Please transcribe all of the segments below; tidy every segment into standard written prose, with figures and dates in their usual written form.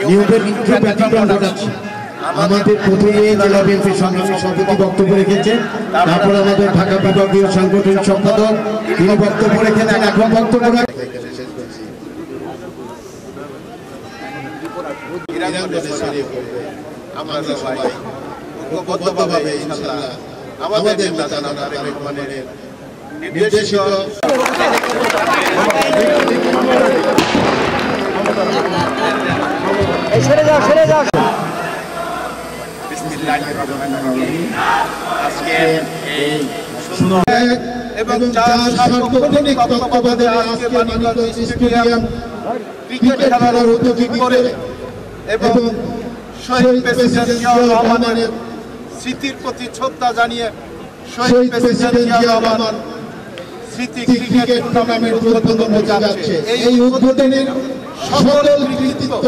নিয়োগের ক্ষেত্রে ব্যতিক্রম ঘটাচ্ছে। আমাদের প্রথমে জেলা বিএনপির সংগ্রামী সভাপতি বক্তব্য রেখেছেন, তারপর আমাদের ঢাকা বিভাগীয় সাংগঠনিক সম্পাদক তিনি বক্তব্য রেখেছেন। এখন বক্তব্য আমাদের নির্দেশিত এবং সাংগঠনিক তত্ত্বাবধানে আজকে মানিকগঞ্জ স্টেডিয়াম ক্রিকেট খেলার উদ্যোগী করে এবং শহীদ প্রেসিডেন্ট জিয়াউর রহমানের স্মৃতির প্রতি শ্রদ্ধা জানিয়ে শহীদ প্রেসিডেন্ট জিয়াউর রহমান স্মৃতি ক্রিকেট টুর্নামেন্ট উদ্বোধন হতে যাচ্ছে। এই উদ্বোধনের সকল কৃতিত্ব,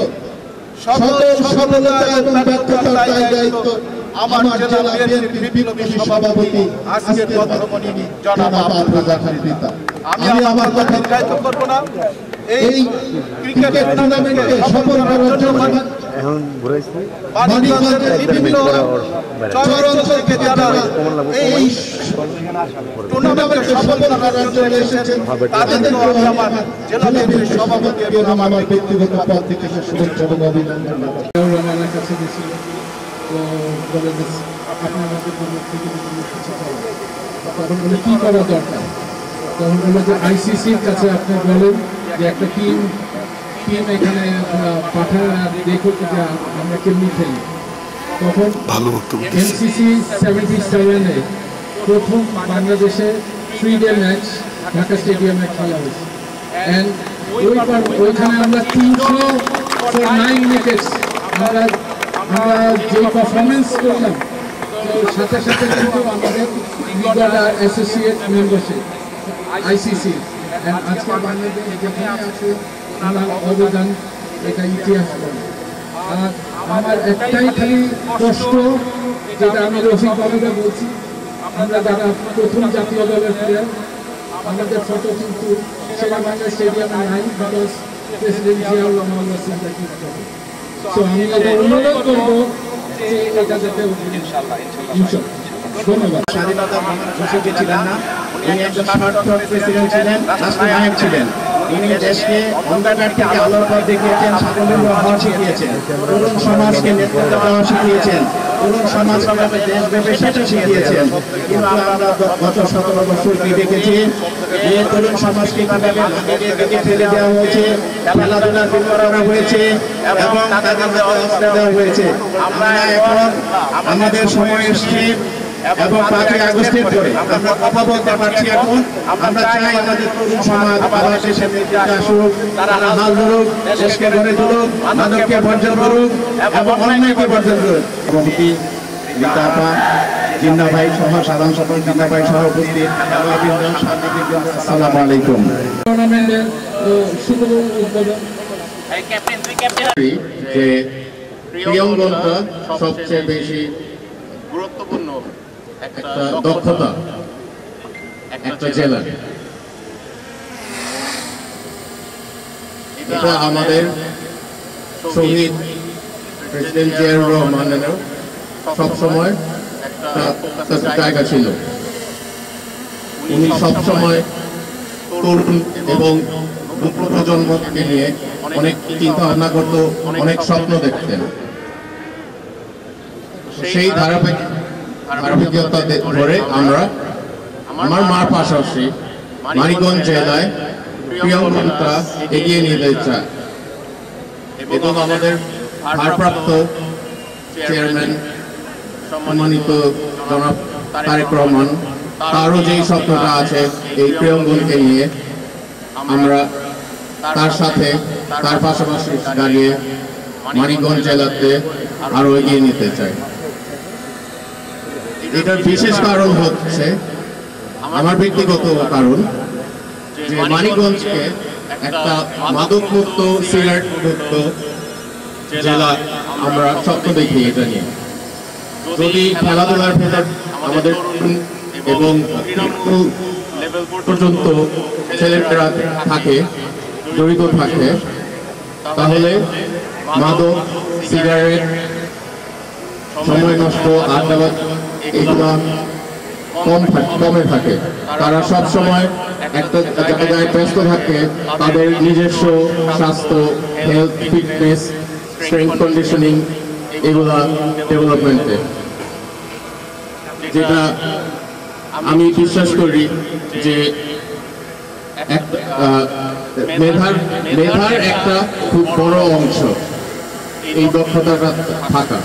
সকল সফলতা এবং ব্যর্থতার দায়িত্ব আমার জেলা বিএনপির বিপ্লবী সভাপতি আজকের পত্রমণি জনাব আব্দুল রাজ্জাক পিতা। আমি আমার কথা দীর্ঘায়িত করব না। এই ক্রিকেট টুর্নামেন্টে সফল করার জন্য এখন মানিকগঞ্জের বিভিন্ন চরাঞ্চল থেকে যারা এই টুর্নামেন্টে সফল করার জন্য এসেছেন তাদেরকে আমি আমার জেলা বিএনপির সভাপতি এবং আমার ব্যক্তিগত পদ থেকে শুভেচ্ছা এবং অভিনন্দন জানাই। কাছে গেছি তো বলে আপনাদের থেকে তখন বলে কী করা দরকার, তখন বলে যে আইসিসির কাছে আপনি বলেন যে একটা টিম এখানে পাঠান আর দেখো যে আমরা কেমনি খেলি। তখন এমসিসি 77-এ প্রথম বাংলাদেশে 3-ডে ম্যাচ ঢাকা স্টেডিয়ামে খেলা হয়েছে। অ্যান্ড ওইখানে আমরা 309 উইকেটস আমরা যে পারফরমেন্স করলাম সাথে সাথে কিন্তু আমাদের অ্যাসোসিয়েট মেম্বারশিপ আইসিসি আজকে বাংলাদেশ যেখানে আছে আমার অবদান এটা ইতিহাস বলে। আর আমার একটাই খালি কষ্ট, যেটা আমি রফিকভাবে বলছি, আমরা যারা প্রথম জাতীয় দলের প্লেয়ার আমাদের ফটো কিন্তু শেরেবাংলা স্টেডিয়ামে নাই, বিকজ প্রেসিডেন্ট জিয়াউর রহমান তো আমি এটা অনুরোধ করবো যে এটা যাতে ধন্যবাদ। স্বাধীনতা ঘোষিত ছিলেন না, তিনি একজন প্রেসিডেন্ট ছিলেন, রাষ্ট্রনায়ক ছিলেন। তিনি দেশকে অন্ধকার থেকে আলোর পথ দেখিয়েছেন, স্বাবলম্বী হওয়া শিখিয়েছেন, তরুণ সমাজকে নেতৃত্ব দেওয়া শিখিয়েছেন, তরুণ সমাজকে দেশব্যাপী সেটা শিখিয়েছেন। কিন্তু আমরা গত 17 বছর দেখেছি যে তরুণ সমাজকে কিভাবে দিকে ফেলে দেওয়া হয়েছে, খেলাধুলা বন্ধ করা হয়েছে এবং তাদের অবস্থা দেওয়া হয়েছে। আমরা এখন আমাদের সময় এসছে এবং 5ই আগস্টের পরে আমরা কথা বলতে পারছি। এখন আমরা চাই আমাদের তরুণ সমাজ আবার দেশের নেতৃত্বে আসুক, তারা হাল ধরুক, দেশকে গড়ে তুলুক, মাদককে বর্জন করুক এবং অন্যায়কে বর্জন করুক। সভাপতি রীতা আপা, জিন্না ভাই সহ সাধারণ সম্পাদক জিন্না ভাই সহ উপস্থিত আসসালামু আলাইকুম। টুর্নামেন্টের শুভ উদ্বোধন যে প্রিয়ঙ্গনটা সবচেয়ে বেশি গুরুত্বপূর্ণ একটা দক্ষতা একটা জেলা। এটা আমাদের শহীদ প্রেসিডেন্ট জিয়াউর রহমানেরও সবসময় একটা জায়গা ছিল। উনি সবসময় তরুণ এবং প্রজন্মকে নিয়ে অনেক চিন্তা ভাবনা করত, অনেক স্বপ্ন দেখতেন। সেই ধারাবাহিকতা ধরে আমরা আমার মার পাশাপাশি মানিকগঞ্জ জেলায় প্রিয়ঙ্গনটা এগিয়ে নিতে চাই এবং আমাদের ভারপ্রাপ্ত চেয়ারম্যান সম্মানিত জনাব তারেক রহমান, তারও যেই স্বপ্নটা আছে এই প্রিয়ঙ্গনকে নিয়ে, আমরা তার সাথে তার পাশাপাশি দাঁড়িয়ে মানিকগঞ্জ জেলাতে আরো এগিয়ে নিতে চাই। এটার বিশেষ কারণ হচ্ছে আমার ব্যক্তিগত কারণ, যে মানিকগঞ্জকে একটা মাদক মুক্ত সিগারেট মুক্ত জেলা আমরা স্বপ্ন দেখি। এটা নিয়ে যদি খেলাধুলার ভেতর আমাদের এবং পর্যন্ত ছেলেমেয়েরা থাকে, জড়িত থাকে, তাহলে মাদক, সিগারেট, সময় নষ্ট, আড্ডা এগুলো কমে থাকে। তারা সব সময় একটা জায়গায় ব্যস্ত থাকে তাদের নিজস্ব স্বাস্থ্য, হেলথ, ফিটনেস, স্ট্রেংথ কন্ডিশনিং এগুলা ডেভেলপমেন্টে, যেটা আমি বিশ্বাস করি যে মেধার একটা খুব বড় অংশ এই দক্ষতাটা থাকা।